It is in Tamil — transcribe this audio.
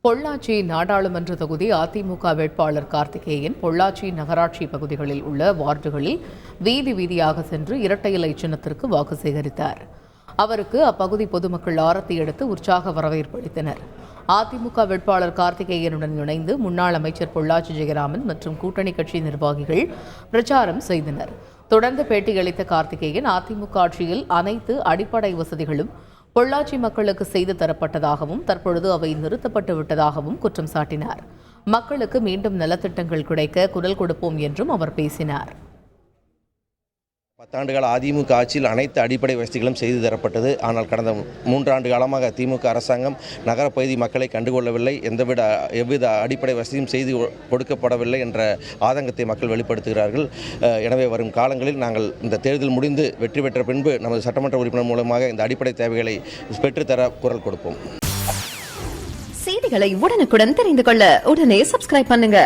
பொள்ளாச்சி நாடாளுமன்ற தொகுதி அதிமுக வேட்பாளர் கார்த்திகேயன் பொள்ளாச்சி நகராட்சி பகுதிகளில் உள்ள வார்டுகளில் வீதி வீதியாக சென்று இரட்டை இலை சின்னத்திற்கு வாக்கு சேகரித்தார். அவருக்கு அப்பகுதி பொதுமக்கள் ஆரத்தி எடுத்து உற்சாக வரவேற்பு அளித்தனர். அதிமுக வேட்பாளர் கார்த்திகேயனுடன் இணைந்து முன்னாள் அமைச்சர் பொள்ளாச்சி ஜெயராமன் மற்றும் கூட்டணி கட்சி நிர்வாகிகள் பிரச்சாரம் செய்தனர். தொடர்ந்து பேட்டியளித்த கார்த்திகேயன் அதிமுக ஆட்சியில் அனைத்து அடிப்படை வசதிகளும் பொள்ளாச்சி மக்களுக்கு செய்து தரப்பட்டதாகவும் தற்பொழுது அவை நிறுத்தப்பட்டு விட்டதாகவும் குற்றம் சாட்டினார். மக்களுக்கு மீண்டும் நலத்திட்டங்கள் கிடைக்க குரல் கொடுப்போம் என்றும் அவர் பேசினார். 10 ஆண்டுகால அதிமுக ஆட்சியில் அனைத்து அடிப்படை வசதிகளும் செய்து தரப்பட்டது. ஆனால் கடந்த 3 ஆண்டு காலமாக திமுக அரசாங்கம் நகரப்பகுதி மக்களை கண்டுகொள்ளவில்லை, எவ்வித அடிப்படை வசதியும் செய்து கொடுக்கப்படவில்லை என்ற ஆதங்கத்தை மக்கள் வெளிப்படுத்துகிறார்கள். எனவே வரும் காலங்களில் நாங்கள் இந்த தேர்தல் முடிந்து வெற்றி பெற்ற பின்பு நமது சட்டமன்ற உறுப்பினர் மூலமாக இந்த அடிப்படை தேவைகளை பெற்றுத்தர குரல் கொடுப்போம். செய்திகளை உடனுக்குடன் தெரிந்து கொள்ள உடனே சப்ஸ்கிரைப் பண்ணுங்க.